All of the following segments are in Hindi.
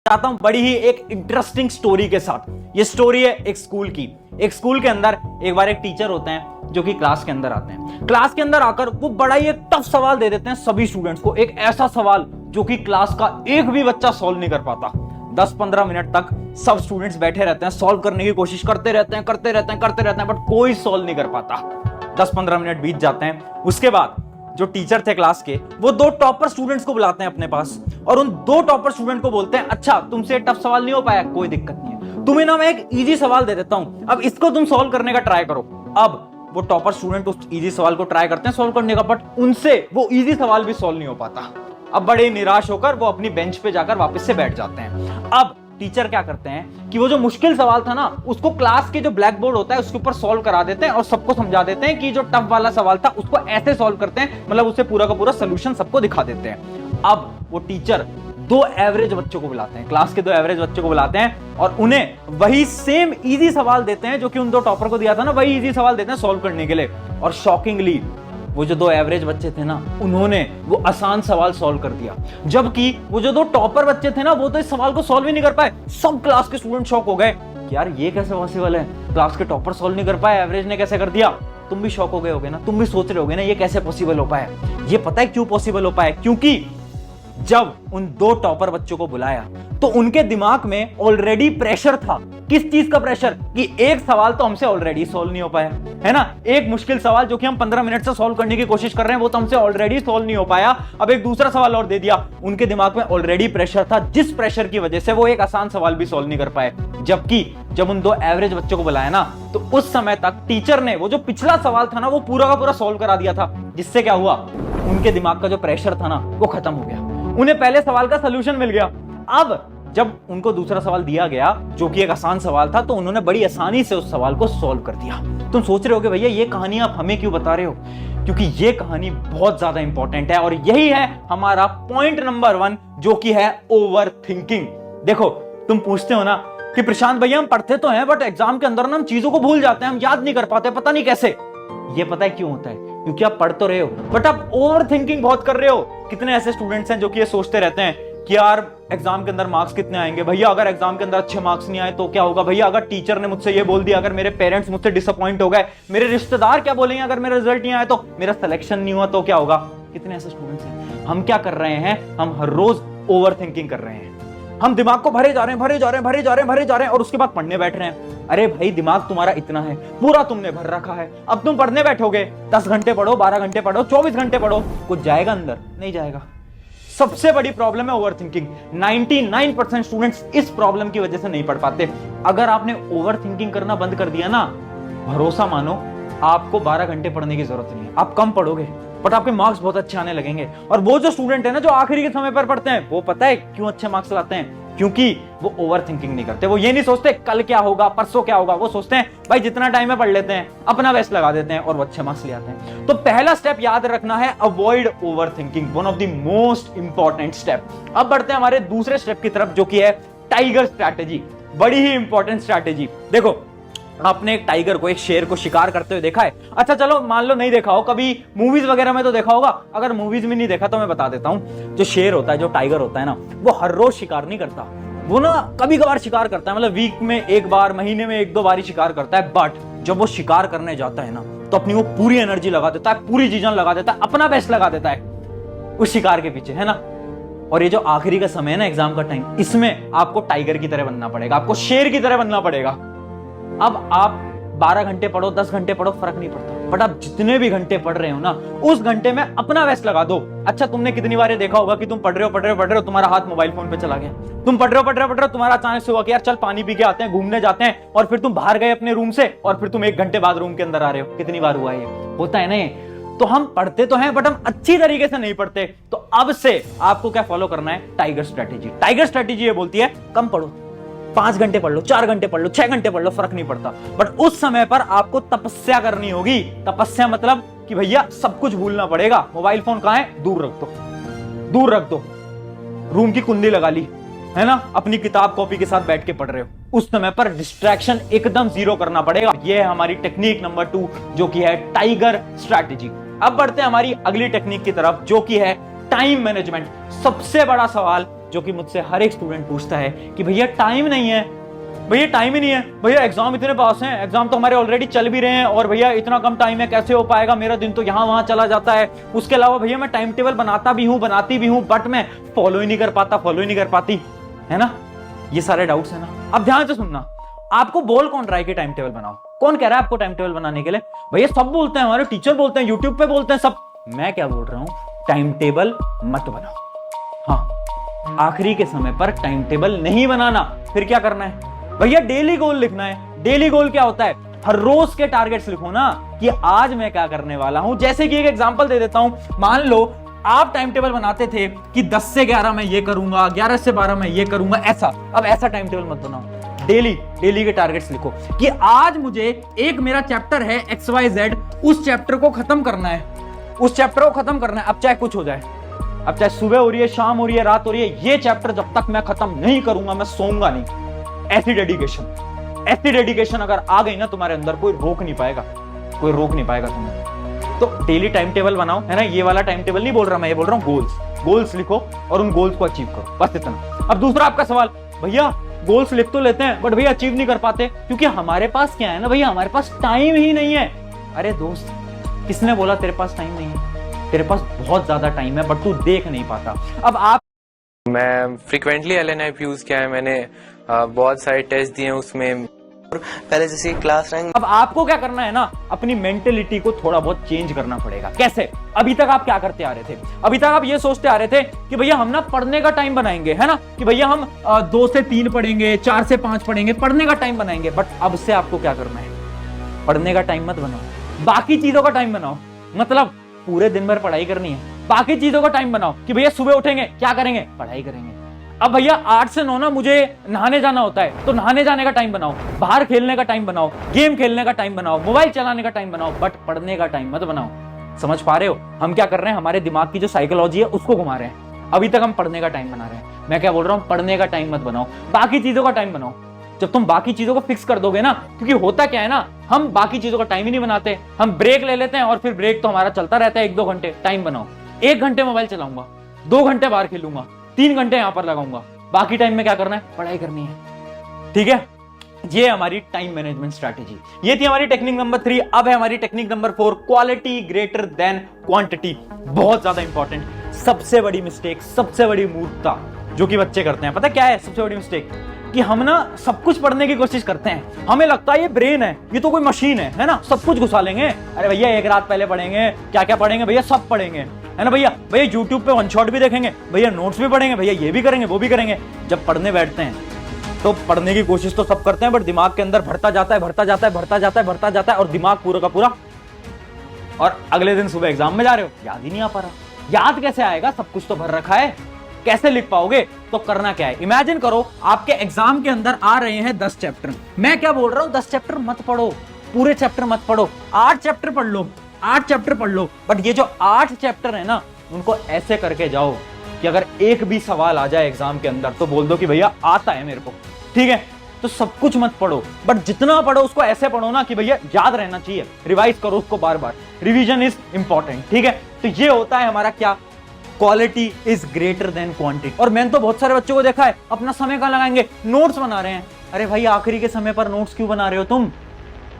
चाहता हूं बड़ी ही एक इंटरेस्टिंग स्टोरी के साथ। ये स्टोरी है एक स्कूल की। एक स्कूल के अंदर एक बार एक टीचर होते हैं जो कि क्लास के अंदर आते हैं। क्लास के अंदर आकर वो बड़ा ही एक टफ सवाल दे देते हैं सभी स्टूडेंट्स को, एक ऐसा सवाल जो कि क्लास का एक भी बच्चा सॉल्व नहीं कर पाता। 10-15 मिनट तक सब स्टूडेंट्स बैठे रहते हैं, सॉल्व करने की कोशिश करते रहते हैं, बट कोई सॉल्व नहीं कर पाता। 10-15 मिनट बीत जाते हैं। उसके बाद जो टीचर थे क्लास के, वो 2 टॉपर स्टूडेंट्स को बुलाते हैं अपने पास और उन 2 टॉपर स्टूडेंट को बोलते हैं, अच्छा तुमसे टफ सवाल नहीं हो पाया, कोई दिक्कत नहीं है, तुम्हें ना मैं एक इजी सवाल दे देता हूं, अब इसको तुम सॉल्व करने का ट्राई करो। अब वो टॉपर स्टूडेंट उस इजी सवाल को ट्राई करते हैं सॉल्व करने का, बट उनसे वो इजी सवाल भी सॉल्व नहीं हो पाता। अब बड़े निराश होकर वो अपनी बेंच पे जाकर वापस से बैठ जाते हैं। अब टीचर क्या करते हैं कि वो जो मुश्किल सवाल था ना, उसको क्लास के जो ब्लैक बोर्ड होता है उसके ऊपर सॉल्व करा देते हैं और सबको समझा देते हैं कि जो टफ वाला सवाल था उसको ऐसे सॉल्व करते हैं, मतलब उसे पूरा का पूरा सोल्यूशन सबको दिखा देते हैं। अब वो टीचर 2 एवरेज बच्चों को बुलाते हैं, क्लास के 2 एवरेज बच्चों को बुलाते हैं और उन्हें वही सेम इजी सवाल देते हैं जो कि उन 2 टॉपर को दिया था ना, वही इजी सवाल देते हैं सॉल्व करने के लिए। और शॉकिंगली वो जो 2 एवरेज बच्चे थे ना, उन्होंने वो आसान सवाल सॉल्व कर दिया, जबकि वो जो 2 टॉपर बच्चे थे ना, वो तो इस सवाल को सॉल्व ही नहीं कर पाए। सब क्लास के स्टूडेंट शॉक हो गए कि यार ये कैसे पॉसिबल है, क्लास के टॉपर सॉल्व नहीं कर पाए, एवरेज ने कैसे कर दिया। तुम भी शॉक हो गए होगे ना, तुम भी सोच रहे होगे ना ये कैसे पॉसिबल हो पाया। ये पता है क्यों पॉसिबल हो पाया? क्योंकि जब उन 2 टॉपर बच्चों को बुलाया तो उनके दिमाग में ऑलरेडी प्रेशर था। किस चीज का प्रेशर? कि एक सवाल तो हमसे ऑलरेडी सॉल्व नहीं हो पाया है ना, एक मुश्किल सवाल जो कि हम 15 मिनट से सॉल्व करने की कोशिश कर रहे हैं वो तो हमसे ऑलरेडी सॉल्व नहीं हो पाया, अब एक दूसरा सवाल और दे दिया। उनके दिमाग में ऑलरेडी प्रेशर था, जिस प्रेशर की वजह से वो एक आसान सवाल भी सॉल्व नहीं कर पाए। जबकि जब उन 2 एवरेज बच्चों को बुलाया ना, तो उस समय तक टीचर ने वो जो पिछला सवाल था ना, वो पूरा का पूरा सॉल्व करा दिया था, जिससे क्या हुआ, उनके दिमाग का जो प्रेशर था ना वो खत्म हो गया, उन्हें पहले सवाल का सलूशन मिल गया। अब जब उनको दूसरा सवाल दिया गया जो कि एक आसान सवाल था, तो उन्होंने बड़ी आसानी से उस सवाल को सॉल्व कर दिया। तुम सोच रहे होगे भैया ये कहानी आप हमें क्यों बता रहे हो? क्योंकि ये कहानी बहुत ज्यादा इंपॉर्टेंट है और यही है हमारा पॉइंट नंबर 1 जो कि है ओवर थिंकिंग। देखो, तुम पूछते हो ना कि प्रशांत भैया हम पढ़ते तो हैं बट एग्जाम के अंदर ना हम चीजों को भूल जाते हैं, हम याद नहीं कर पाते, पता नहीं कैसे। ये पता है क्यों होता है? क्योंकि आप पढ़ तो रहे हो बट आप ओवर थिंकिंग बहुत कर रहे हो। कितने ऐसे स्टूडेंट्स हैं जो कि ये सोचते रहते हैं कि यार एग्जाम के अंदर मार्क्स कितने आएंगे, भैया अगर एग्जाम के अंदर अच्छे मार्क्स नहीं आए तो क्या होगा, भैया अगर टीचर ने मुझसे ये बोल दिया, अगर मेरे पेरेंट्स मुझसे डिसअपॉइंट हो गए, मेरे रिश्तेदार क्या बोलेंगे अगर मेरा रिजल्ट नहीं आया तो, मेरा सिलेक्शन नहीं हुआ तो क्या होगा। कितने ऐसे स्टूडेंट्स हैं। हम क्या कर रहे हैं? हम हर रोज ओवर थिंकिंग कर रहे हैं। हम दिमाग को भरे जा रहे हैं और उसके बाद पढ़ने बैठ रहे हैं। अरे भाई दिमाग तुम्हारा इतना है, पूरा तुमने भर रखा है, अब तुम पढ़ने बैठोगे 10 घंटे पढ़ो, 12 घंटे पढ़ो, 24 घंटे पढ़ो, कुछ जाएगा अंदर? नहीं जाएगा। सबसे बड़ी प्रॉब्लम है ओवर थिंकिंग। 99% स्टूडेंट्स इस प्रॉब्लम की वजह से नहीं पढ़ पाते। अगर आपने ओवर थिंकिंग करना बंद कर दिया ना, भरोसा मानो आपको 12 घंटे पढ़ने की जरूरत नहीं है, आप कम पढ़ोगे बट आपके मार्क्स बहुत अच्छे आने लगेंगे। और वो जो स्टूडेंट है ना जो आखिरी के समय पर पढ़ते हैं, वो पता है क्यों अच्छे मार्क्स लाते हैं? क्योंकि वो ओवर थिंकिंग नहीं करते। वो ये नहीं सोचते कल क्या होगा, परसों क्या होगा, वो सोचते हैं भाई जितना टाइम है पढ़ लेते हैं, अपना बेस्ट लगा देते हैं और वो अच्छे मार्क्स ले आते हैं। तो पहला स्टेप याद रखना है, avoid over thinking, one of the most important step. अब बढ़ते हैं हमारे दूसरे स्टेप की तरफ जो कि है टाइगर स्ट्रैटेजी। बड़ी ही इंपॉर्टेंट स्ट्रैटेजी। देखो, आपने एक टाइगर को, एक शेर को शिकार करते हुए देखा है? अच्छा चलो मान लो नहीं देखा हो, कभी मूवीज वगैरह में तो देखा होगा। अगर मूवीज में नहीं देखा तो मैं बता देता हूं। जो शेर होता है, जो टाइगर होता है ना, वो हर रोज शिकार नहीं करता, वो ना कभी कभार शिकार करता है, मतलब वीक में 1 बार, महीने में 1-2 बार ही शिकार करता है। बट जब वो शिकार करने जाता है ना, तो अपनी वो पूरी एनर्जी लगा देता है, पूरी चीजें लगा देता है, अपना बेस्ट लगा देता है उस शिकार के पीछे, है ना। और ये जो आखिरी का समय है ना, एग्जाम का टाइम, इसमें आपको टाइगर की तरह बनना पड़ेगा, आपको शेर की तरह बनना पड़ेगा। अब आप 12 घंटे पढ़ो, 10 घंटे पढ़ो, फर्क नहीं पड़ता, बट आप जितने भी घंटे पढ़ रहे हो ना, उस घंटे में अपना बेस्ट लगा दो। अच्छा, तुमने कितनी बार देखा होगा कि तुम पढ़ रहे हो, तुम्हारा हाथ मोबाइल फोन पे चला गया, तुम पढ़ रहे हो, तुम्हारा अचानक से हुआ कि यार चल पानी पी के आते हैं, घूमने जाते हैं, और फिर तुम बाहर गए अपने रूम से और फिर तुम 1 घंटे बाद रूम के अंदर आ रहे हो। कितनी बार हुआ? ये होता है ना। ये तो हम पढ़ते तो हैं बट हम अच्छी तरीके से नहीं पढ़ते। तो अब से आपको क्या फॉलो करना है? Tiger strategy. टाइगर स्ट्रैटेजी ये बोलती है कम पढ़ो, 5 घंटे पढ़ लो, 4 घंटे पढ़ लो, 6 घंटे पढ़ लो, फर्क नहीं पड़ता, बट उस समय पर आपको तपस्या करनी होगी। तपस्या मतलब कि भैया सब कुछ भूलना पड़ेगा। मोबाइल फोन कहां है? दूर रख दो, दूर रख दो, रूम की कुंडी लगा ली, है ना, अपनी किताब कॉपी के साथ बैठ के पढ़ रहे हो, उस समय पर डिस्ट्रैक्शन एकदम 0 करना पड़ेगा। यह है हमारी टेक्निक नंबर 2 जो कि है टाइगर स्ट्रैटेजी। अब बढ़ते हैं हमारी अगली टेक्निक की तरफ जो कि है टाइम मैनेजमेंट। सबसे बड़ा सवाल जो कि मुझसे हर एक स्टूडेंट पूछता है कि भैया टाइम नहीं है, भैया टाइम ही नहीं है, भैया एग्जाम इतने पास हैं, एग्जाम तो हमारे ऑलरेडी चल भी रहे हैं, और भैया इतना कम टाइम है, कैसे हो पाएगा, मेरा दिन तो यहाँ वहां चला जाता है। उसके अलावा भैया मैं टाइम टेबल बनाता भी हूँ, बनाती भी हूँ, बट मैं फॉलो ही नहीं कर पाता, फॉलो ही नहीं कर पाती, है ना। ये सारे डाउट्स है ना। अब ध्यान से सुनना, आपको बोल कौन रहा है कि टाइम टेबल बनाओ? कौन कह रहा है आपको टाइम टेबल बनाने के लिए? भैया सब बोलते हैं, हमारे टीचर बोलते हैं, यूट्यूब पे बोलते हैं सब। मैं क्या बोल रहा हूं, टाइम टेबल मत बनाओ। हाँ, आखिरी के समय पर टाइम टेबल नहीं बनाना। फिर क्या करना है भैया? डेली गोल लिखना है। डेली गोल क्या होता है? हर रोज के टारगेट्स लिखो ना, कि आज मैं क्या करने वाला हूं। जैसे कि एक एग्जांपल दे देता हूं, मान लो आप टाइम टेबल बनाते थे कि 10 से 11 मैं ये करूंगा, 11 से 12 मैं ये करूंगा, ऐसा। अब ऐसा टाइम टेबल मत बनाओ। डेली के टारगेट्स लिखो कि आज मुझे एक मेरा चैप्टर है XYZ, उस चैप्टर को खत्म करना है, उस चैप्टर को खत्म करना है। अब चाहे कुछ हो जाए, अब चाहे सुबह हो रही है, शाम हो रही है, रात हो रही है, ये चैप्टर जब तक मैं खत्म नहीं करूंगा मैं सोऊंगा नहीं। ऐसी डेडिकेशन अगर आ गई ना तुम्हारे अंदर, कोई रोक नहीं पाएगा, कोई रोक नहीं पाएगा तुम्हें। तो डेली टाइम टेबल बनाओ, है ना। ये वाला टाइम टेबल नहीं बोल रहा मैं, ये बोल रहा हूं गोल्स लिखो और उन गोल्स को अचीव करो, बस इतना। अब दूसरा आपका सवाल, भैया गोल्स लिख तो लेते हैं बट भैया अचीव नहीं कर पाते, क्योंकि हमारे पास क्या है ना भैया, हमारे पास टाइम ही नहीं है। अरे दोस्त, किसने बोला तेरे पास टाइम नहीं है? तेरे पास बहुत ज्यादा टाइम है, बट तू देख नहीं पाता। अब आप, मैं फ्रीक्वेंटली LNAP यूज किया है, मैंने बहुत सारे टेस्ट दिए हैं उसमें, पहले जैसे क्लास रैंक। अब आपको क्या करना है ना, अपनी मेंटेलिटी को थोड़ा बहुत चेंज करना पड़ेगा। कैसे? अभी तक आप क्या करते आ रहे थे? अभी तक आप ये सोचते आ रहे थे कि भैया हम ना पढ़ने का टाइम बनाएंगे, है ना, कि भैया हम 2 से 3 पढ़ेंगे, 4 से 5 पढ़ेंगे, पढ़ने का टाइम बनाएंगे। बट अब से आपको क्या करना है? पढ़ने का टाइम मत बनाओ, बाकी चीजों का टाइम बनाओ। मतलब पूरे दिन भर पढ़ाई करनी है, बाकी चीजों का टाइम बनाओ कि भैया सुबह उठेंगे, क्या करेंगे? पढ़ाई करेंगे। अब भैया 8 से 9 ना मुझे नहाने जाना होता है, तो नहाने जाने का टाइम बनाओ, बाहर खेलने का टाइम बनाओ, गेम खेलने का टाइम बनाओ, मोबाइल चलाने का टाइम बनाओ, बट पढ़ने का टाइम मत बनाओ। समझ पा रहे हो हम क्या कर रहे हैं? हमारे दिमाग की जो साइकोलॉजी है उसको घुमा रहे हैं। अभी तक हम पढ़ने का टाइम बना रहे हैं। मैं क्या बोल रहा हूँ, पढ़ने का टाइम मत बनाओ, बाकी चीजों का टाइम बनाओ। जब तुम बाकी चीजों को फिक्स कर दोगे ना, क्योंकि होता क्या है ना, हम बाकी चीजों का टाइम ही नहीं बनाते, हम ब्रेक ले लेते हैं और फिर ब्रेक तो हमारा चलता रहता है 1-2 घंटे। टाइम बनाओ, 1 घंटे मोबाइल चलाऊंगा, 2 घंटे बाहर खेलूंगा, 3 घंटे यहां पर लगाऊंगा, बाकी टाइम में क्या करना है? पढ़ाई करनी है। ठीक है, ये हमारी टाइम मैनेजमेंट स्ट्रैटेजी। ये थी हमारी टेक्निक नंबर 3। अब है हमारी technique number 4, quality greater than quantity. बहुत ज्यादा इंपॉर्टेंट, सबसे बड़ी मिस्टेक, सबसे बड़ी मूर्खता जो कि बच्चे करते हैं, पता क्या है सबसे बड़ी मिस्टेक? कि हम ना सब कुछ पढ़ने की कोशिश करते हैं, हमें लगता है ये ब्रेन है, ये तो कोई मशीन है ना, सब कुछ घुसा लेंगे। अरे भैया 1 रात पहले पढ़ेंगे, क्या क्या पढ़ेंगे भैया? सब पढ़ेंगे, है ना भैया। भैया यूट्यूब पे 1 शॉट भी देखेंगे, भैया नोट्स भी पढ़ेंगे, भैया ये भी करेंगे, वो भी करेंगे। जब पढ़ने बैठते हैं तो पढ़ने की कोशिश तो सब करते हैं, बट दिमाग के अंदर भरता जाता है और दिमाग पूरा का पूरा, और अगले दिन सुबह एग्जाम में जा रहे हो, याद ही नहीं आ पा रहा। याद कैसे आएगा? सब कुछ तो भर रखा है, कैसे लिख पाओगे? तो करना क्या है, इमेजिन करो आपके एग्जाम के अंदर आ रहे हैं 10 चैप्टर। मैं क्या बोल रहा हूं, 10 चैप्टर मत पढ़ो, पूरे चैप्टर मत पढ़ो, 8 चैप्टर पढ़ लो, 8 चैप्टर पढ़ लो। बट ये जो 8 चैप्टर है ना, उनको ऐसे करके जाओ कि अगर एक भी सवाल आ जाए एग्जाम के अंदर तो बोल दो कि भैया आता है मेरे को। ठीक है, तो सब कुछ मत पढ़ो, बट जितना पढ़ो उसको ऐसे पढ़ो ना कि भैया याद रहना चाहिए, रिवाइज करो उसको बार बार। Revision is important. ठीक है, तो ये होता है हमारा क्या, quality is greater than quantity. और मैंने तो बहुत सारे बच्चों को देखा है, अपना समय कहां लगाएंगे? नोट्स बना रहे हैं। अरे भाई आखिरी के समय पर नोट्स क्यों बना रहे हो तुम?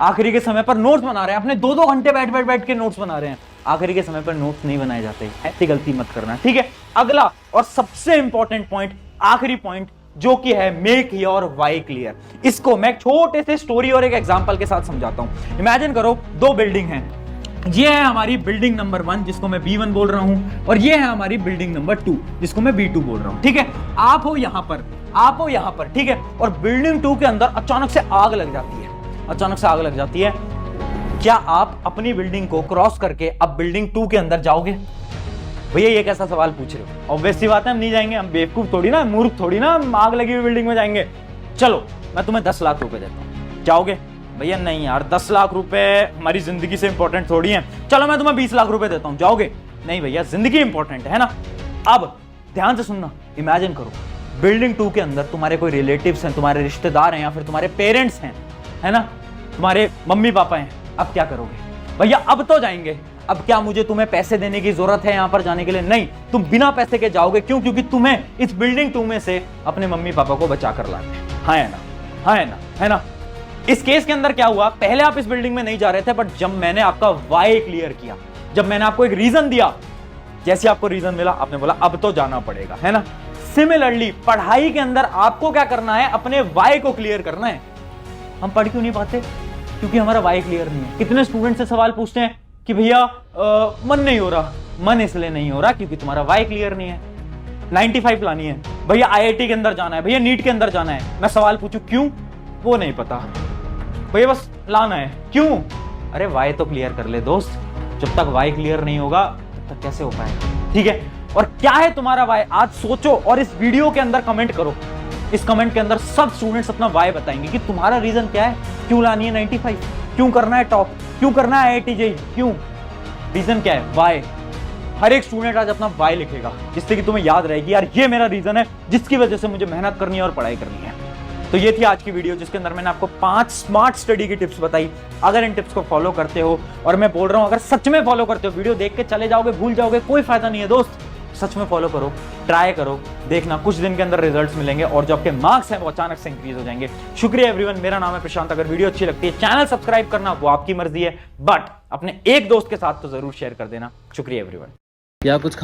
आखिरी के समय पर नोट्स बना रहे हैं, अपने 2-2 घंटे बैठ के नोट्स बना रहे हैं। आखिरी के समय पर नोट्स नहीं बनाए जाते, ऐसी गलती मत करना। ठीक है, अगला और सबसे इंपॉर्टेंट पॉइंट, आखिरी पॉइंट, जो कि है मेक योर व्हाई क्लियर। इसको मैं छोटे से स्टोरी और एक एग्जांपल के साथ समझाता हूं। इमेजिन करो 2 बिल्डिंग हैं, ये है हमारी बिल्डिंग नंबर 1 जिसको मैं B1 बोल रहा हूं, और ये है हमारी बिल्डिंग नंबर 2 जिसको मैं B2 बोल रहा हूं। ठीक है, आप हो यहां पर, ठीक है, और बिल्डिंग 2 के अंदर अचानक से आग लग जाती है। क्या आप अपनी बिल्डिंग को क्रॉस करके अब बिल्डिंग 2 के अंदर जाओगे? भैया ये कैसा सवाल पूछ रहे हो? ऑब्वियस सी बात है, हम नहीं जाएंगे, हम बेवकूफ थोड़ी ना, मूर्ख थोड़ी ना, हम आग लगी हुई बिल्डिंग में जाएंगे। चलो मैं तुम्हें 10 लाख रुपए देता हूं, जाओगे? भैया नहीं यार, 10 लाख रुपए हमारी जिंदगी से इंपॉर्टेंट थोड़ी है। चलो मैं तुम्हें 20 लाख रुपए देता हूं, जाओगे? नहीं भैया, जिंदगी इंपॉर्टेंट है ना। अब ध्यान से सुनना, इमेजिन करो बिल्डिंग 2 के अंदर तुम्हारे कोई रिलेटिव्स हैं, तुम्हारे रिश्तेदार हैं, या फिर तुम्हारे पेरेंट्स हैं, है ना, तुम्हारे मम्मी पापा हैं। अब क्या करोगे? भैया अब तो जाएंगे, अब क्या मुझे तुम्हें पैसे देने की जरूरत है यहां पर जाने के लिए? नहीं, तुम बिना पैसे के जाओगे। क्यों? क्योंकि तुम्हें इस बिल्डिंग 2 में से अपने मम्मी पापा को बचा कर लाना है। हाँ है ना? हाँ है ना? है ना? इस केस के अंदर क्या हुआ, पहले आप इस बिल्डिंग में नहीं जा रहे थे, बट जब मैंने आपका वाई क्लियर किया, जब मैंने आपको एक रीजन दिया, जैसे आपको रीजन मिला आपने बोला अब तो जाना पड़ेगा, है ना? सिमिलरली पढ़ाई के अंदर आपको क्या करना है, अपने वाई को क्लियर करना है। हम पढ़ क्यों नहीं पाते? क्योंकि हमारा वाई क्लियर नहीं है। कितने स्टूडेंट से सवाल पूछते हैं कि भैया मन नहीं हो रहा। मन इसलिए नहीं हो रहा क्योंकि तुम्हारा वाई क्लियर नहीं है। 95 लानी है भैया, आईआईटी के अंदर जाना है भैया, नीट के अंदर जाना है। मैं सवाल पूछूं क्यों, वो नहीं पता भैया, बस लाना है। क्यों? अरे वाई तो क्लियर कर ले दोस्त। जब तक वाई क्लियर नहीं होगा तब तक कैसे हो पाएगा? ठीक है, और क्या है तुम्हारा वाई? आज सोचो और इस वीडियो के अंदर कमेंट करो। इस कमेंट के अंदर सब स्टूडेंट्स अपना वाई बताएंगे कि तुम्हारा रीजन क्या है, क्यों लानी है 95, क्यों करना है टॉप, क्यों करना है आईआईटी जेईई, क्यों? रीजन क्या है? वाई। हर एक स्टूडेंट आज अपना वाई लिखेगा, जिससे कि तुम्हें याद रहेगी यार ये मेरा रीजन है जिसकी वजह से मुझे मेहनत करनी है और पढ़ाई करनी है। तो ये थी आज की वीडियो, जिसके अंदर मैंने आपको 5 स्मार्ट स्टडी की टिप्स बताई। अगर इन टिप्स को फॉलो करते हो, और मैं बोल रहा हूं अगर सच में फॉलो करते हो, वीडियो देख के चले जाओगे भूल जाओगे, कोई फायदा नहीं है दोस्त। सच में फॉलो करो, ट्राई करो, देखना कुछ दिन के अंदर रिजल्ट्स मिलेंगे और जो आपके मार्क्स हैं वो अचानक से इंक्रीज हो जाएंगे। शुक्रिया एवरीवन, मेरा नाम है प्रशांत। अगर वीडियो अच्छी लगती है चैनल सब्सक्राइब करना वो आपकी मर्जी है, बट अपने एक दोस्त के साथ तो जरूर शेयर कर देना। शुक्रिया एवरीवन। क्या कुछ